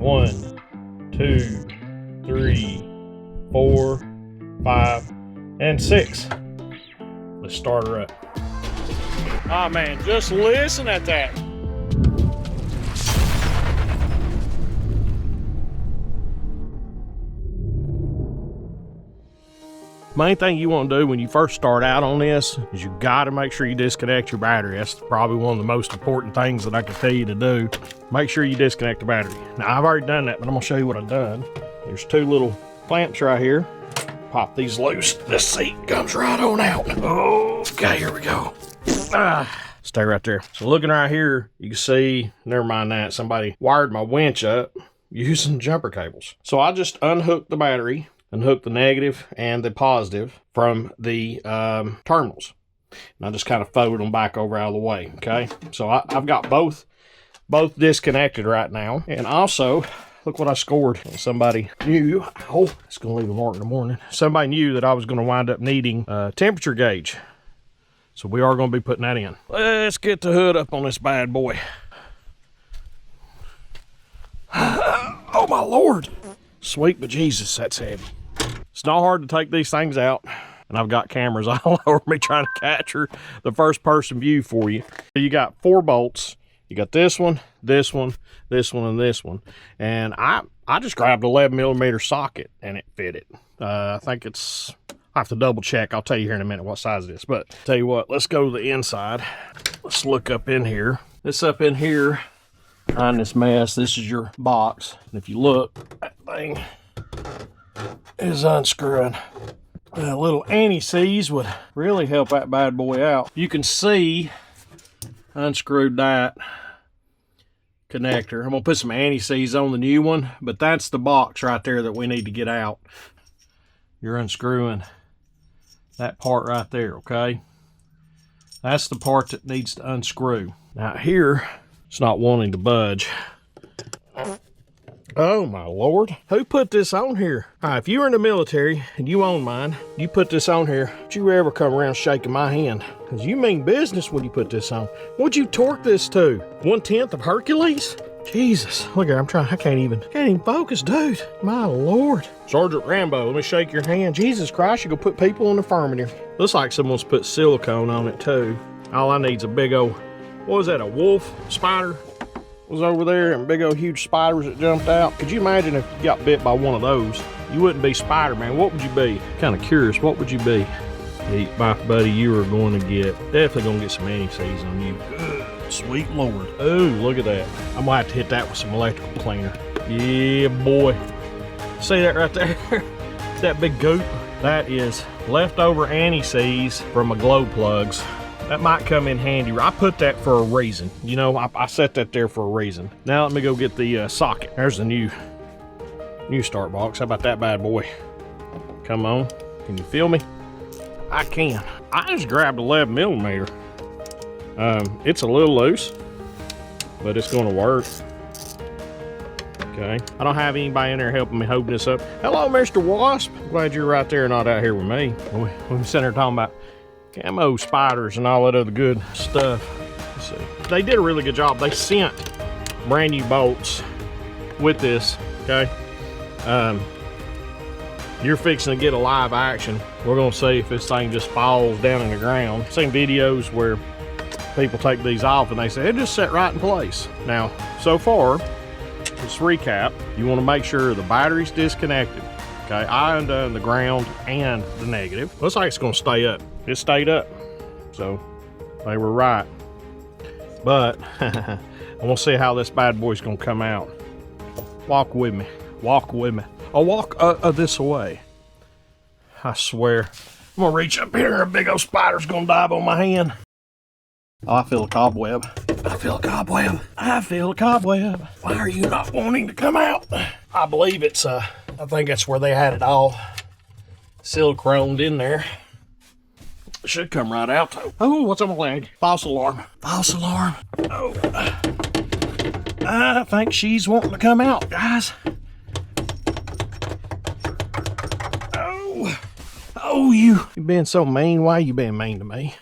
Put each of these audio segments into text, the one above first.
1, 2, 3, 4, 5, and 6. Let's start her up. Oh man, just listen at that. Main thing you want to do when you first start out on this is you got to make sure you disconnect your battery. That's probably one of the most important things that I can tell you to do. Make sure you disconnect the battery. Now I've already done that, but I'm gonna show you what I've done. There's two little clamps right here. Pop these loose. This seat comes right on out. Okay, here we go. Stay right there. So looking right here, you can see, never mind that, somebody wired my winch up using jumper cables. So I just unhooked the battery, unhook the negative and the positive from the terminals. And I just kind of folded them back over out of the way, okay? So I've got both disconnected right now. And also, look what I scored. Somebody knew, it's gonna leave a mark in the morning. Somebody knew that I was gonna wind up needing a temperature gauge. So we are gonna be putting that in. Let's get the hood up on this bad boy. Oh my Lord. Sweet bejesus, that's heavy. It's not hard to take these things out, and I've got cameras all over me trying to capture the first person view for you. You got 4 bolts. You got this one, this one, this one, and this one. And I just grabbed an 11mm socket and it fitted. I think it's, I have to double check. I'll tell you here in a minute what size it is. But tell you what, let's go to the inside. Let's look up in here. This up in here behind this mess, this is your box. And if you look, that thing is unscrewing. A little anti-seize would really help that bad boy out. You can see unscrewed that connector. I'm gonna put some anti-seize on the new one, but that's the box right there that we need to get out. You're unscrewing that part right there, okay? That's the part that needs to unscrew. Now here, it's not wanting to budge. Oh my Lord, who put this on here? All right, if you were in the military and you own mine, you put this on here, don't you ever come around shaking my hand, because you mean business when you put this on. What'd you torque this to? 1/10 of Hercules? Jesus, look here, I can't even focus, dude. My Lord. Sergeant Rambo, let me shake your hand. Jesus Christ, you gonna put people in the infirmary. Looks like someone's put silicone on it too. All I need is a big old, what was that, a wolf spider? Was over there and big old huge spiders that jumped out. Could you imagine if you got bit by one of those? You wouldn't be Spider-Man. What would you be? Kind of curious, what would you be? My buddy, you are going to definitely going to get some anti-seize on you. Good, sweet Lord. Oh, look at that. I'm going to have to hit that with some electrical cleaner. Yeah, boy. See that right there? That big goop? That is leftover anti-seize from my glow plugs. That might come in handy. I put that for a reason. You know, I set that there for a reason. Now let me go get the socket. There's the new start box. How about that bad boy? Come on. Can you feel me? I can. I just grabbed 11mm. It's a little loose, but it's going to work. Okay. I don't have anybody in there helping me hold this up. Hello, Mr. Wasp. Glad you're right there, not out here with me. We're sitting there talking about camo spiders and all that other good stuff. Let's see. They did a really good job. They sent brand new bolts with this, okay? You're fixing to get a live action. We're gonna see if this thing just falls down in the ground. I've seen videos where people take these off and they say, it just set right in place. Now, so far, let's recap. You wanna make sure the battery's disconnected. Okay, I undone the ground and the negative. Looks like it's gonna stay up. It stayed up, so they were right. But I want to see how this bad boy's gonna come out. Walk with me, walk with me. I'll walk this way. I swear. I'm gonna reach up here and a big old spider's gonna dive on my hand. Oh, I feel a cobweb. I feel a cobweb. I feel a cobweb. Why are you not wanting to come out? I believe it's, I think that's where they had it all siliconed in there. It should come right out. Oh, what's on my leg? False alarm. False alarm. Oh. I think she's wanting to come out, guys. Oh. Oh, you've been so mean. Why you been mean to me?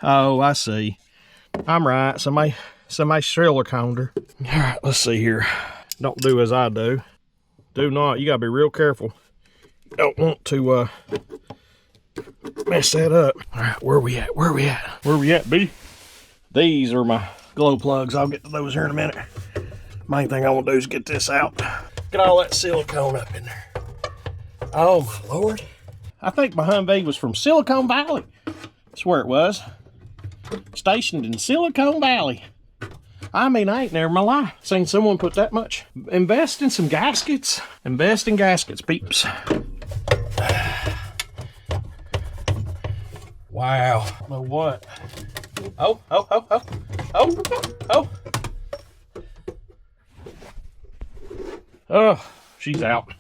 Oh, I see. I'm right. Somebody siliconed her. All right, let's see here. Don't do as I do. Do not. You gotta be real careful. Don't want to mess that up. All right, where we at? Where we at? Where we at, B? These are my glow plugs. I'll get to those here in a minute. Main thing I want to do is get this out. Get all that silicone up in there. Oh my Lord. I think my Humvee was from Silicon Valley. That's where it was. Stationed in Silicon Valley. I mean, I ain't never in my life seen someone put that much. Invest in some gaskets. Invest in gaskets, peeps. Wow. Know what? Oh. Oh, she's out.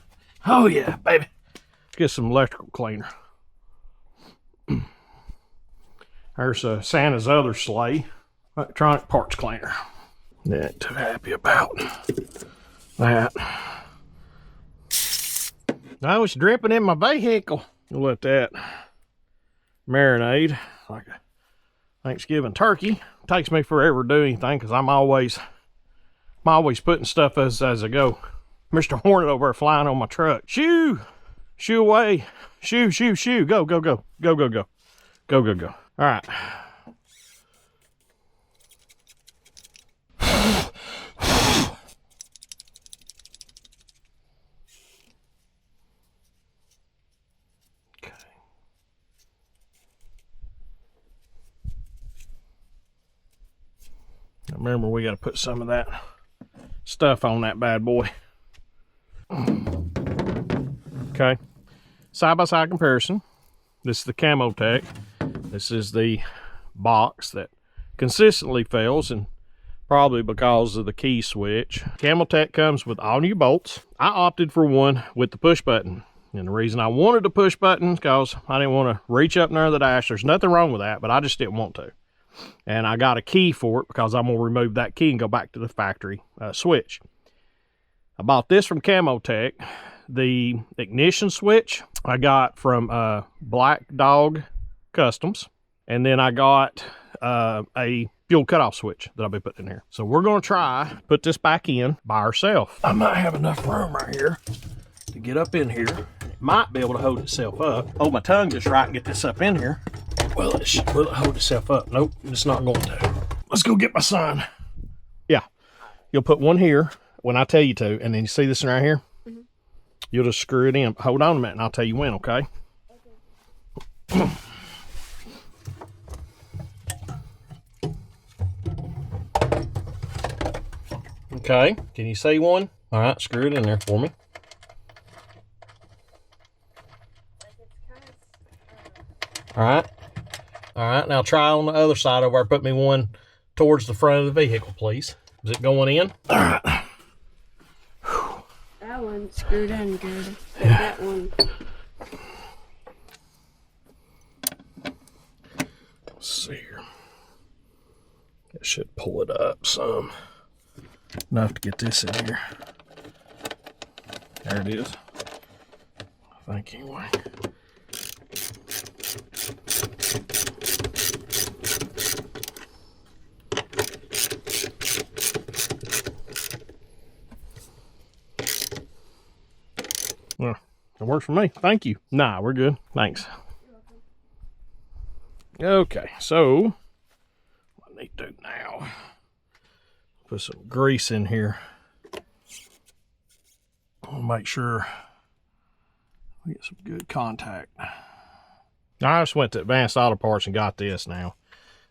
Oh yeah, baby. Let's get some electrical cleaner. There's Santa's other sleigh. Electronic parts cleaner. Not too happy about that. Now it's dripping in my vehicle. We'll let that marinade like a Thanksgiving turkey. It takes me forever to do anything because I'm always putting stuff as I go. Mr. Hornet over there flying on my truck. Shoo! Shoo away. Shoo, shoo, shoo. Go, go, go. Go, go, go. Go, go, go. All right. Remember, we got to put some of that stuff on that bad boy. Okay. Side-by-side comparison. This is the Camotek. This is the box that consistently fails, and probably because of the key switch. Camotek comes with all new bolts. I opted for one with the push button. And the reason I wanted the push button is because I didn't want to reach up near the dash. There's nothing wrong with that, but I just didn't want to. And I got a key for it because I'm going to remove that key and go back to the factory switch. I bought this from Camotek. The ignition switch I got from Black Dog Customs. And then I got a fuel cutoff switch that I'll be putting in here. So we're going to try put this back in by ourselves. I might have enough room right here to get up in here. It might be able to hold itself up. Hold my tongue just right and get this up in here. Will it hold itself up? Nope, it's not going to. Let's go get my son. Yeah, you'll put one here when I tell you to, and then you see this right here? Mm-hmm. You'll just screw it in. Hold on a minute, and I'll tell you when, okay? Okay. Okay, can you see one? All right, screw it in there for me. All right. All right, now try on the other side over there. Put me one towards the front of the vehicle, please. Is it going in? All right. That one's screwed in good. Yeah. That one. Let's see here. It should pull it up some. Enough to get this in here. There it is. I think anyway. Well, it works for me. Thank you. Nah, we're good. Thanks. Okay, so what I need to do now, put some grease in here. I'll make sure we get some good contact. I just went to Advanced Auto Parts and got this now.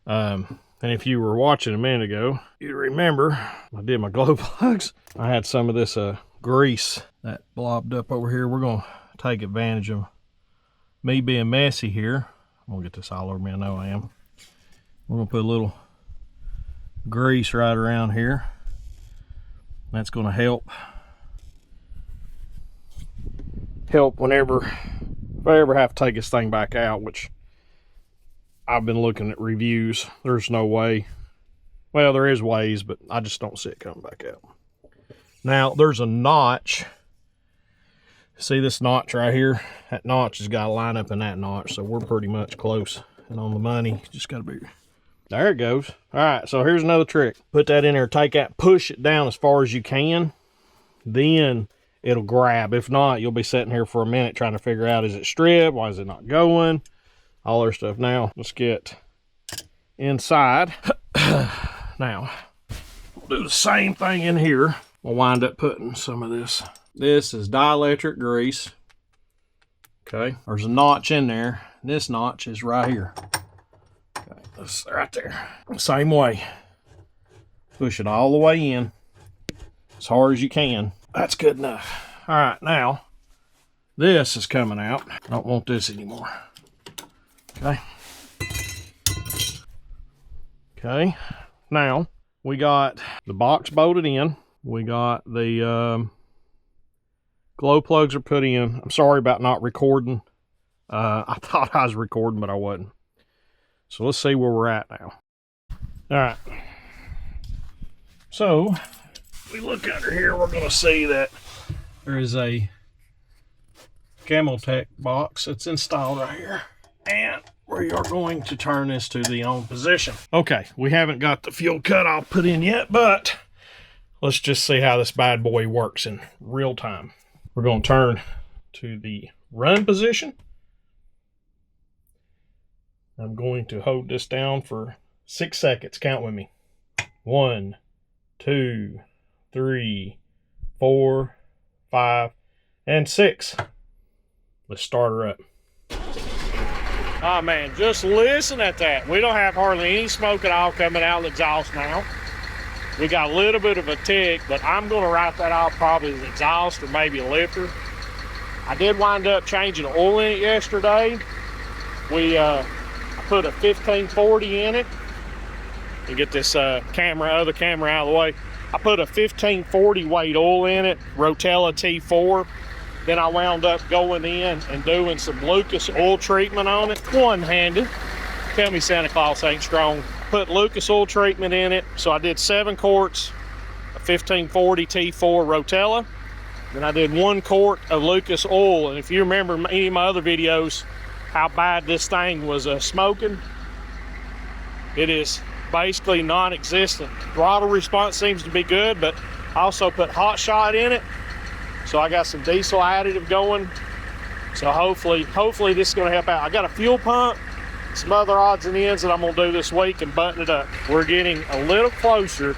And if you were watching a minute ago, you remember I did my glow plugs. I had some of this grease that blobbed up over here. We're going to take advantage of me being messy here. I'm going to get this all over me. I know I am. We're going to put a little grease right around here. That's going to help whenever, if I ever have to take this thing back out, which I've been looking at reviews. There's no way. Well, there is ways, but I just don't see it coming back out. Now, there's a notch. See this notch right here? That notch has got to line up in that notch, so we're pretty much close. And on the money, just got to be... There it goes. All right, so here's another trick. Put that in there, take that, push it down as far as you can. then it'll grab. If not, you'll be sitting here for a minute trying to figure out, is it stripped? Why is it not going? All our stuff. Now, let's get inside. Now, we'll do the same thing in here. We'll wind up putting some of this. This is dielectric grease. Okay, there's a notch in there. This notch is right here. Okay, that's right there. Same way. Push it all the way in as hard as you can. That's good enough. All right, now this is coming out. I don't want this anymore. Okay. Okay, now we got the box bolted in. We got the glow plugs are put in. I'm sorry about not recording. I thought I was recording, but I wasn't. So let's see where we're at now. All right. So if we look under here, we're going to see that there is a Camotek box that's installed right here. And we are going to turn this to the on position. Okay, we haven't got the fuel cutoff put in yet, but let's just see how this bad boy works in real time. We're going to turn to the run position. I'm going to hold this down for 6 seconds. Count with me. 1, 2, 3, 4, 5, and 6. Let's start her up. Oh man, just listen at that. We don't have hardly any smoke at all coming out of the exhaust now. We got a little bit of a tick, but I'm going to write that out probably as exhaust or maybe a lifter. I did wind up changing the oil in it yesterday. I put a 1540 in it. And get this other camera out of the way. I put a 1540 weight oil in it, Rotella T4. Then I wound up going in and doing some Lucas oil treatment on it. One-handed. Tell me Santa Claus ain't strong. Put Lucas oil treatment in it. So I did 7 quarts of 1540 T4 Rotella. Then I did 1 quart of Lucas oil. And if you remember any of my other videos, how bad this thing was smoking, it is basically non-existent. Throttle response seems to be good, but I also put hot shot in it. So I got some diesel additive going. So hopefully this is gonna help out. I got a fuel pump, some other odds and ends that I'm gonna do this week and button it up. We're getting a little closer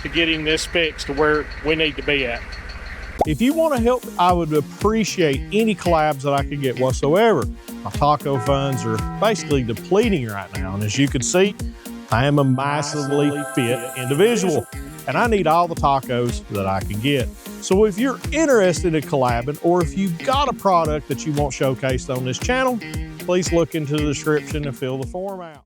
to getting this fixed to where we need to be at. If you want to help, I would appreciate any collabs that I could get whatsoever. My taco funds are basically depleting right now. And as you can see, I am a massively fit individual and I need all the tacos that I can get. So if you're interested in collabing, or if you've got a product that you want showcased on this channel, please look into the description and fill the form out.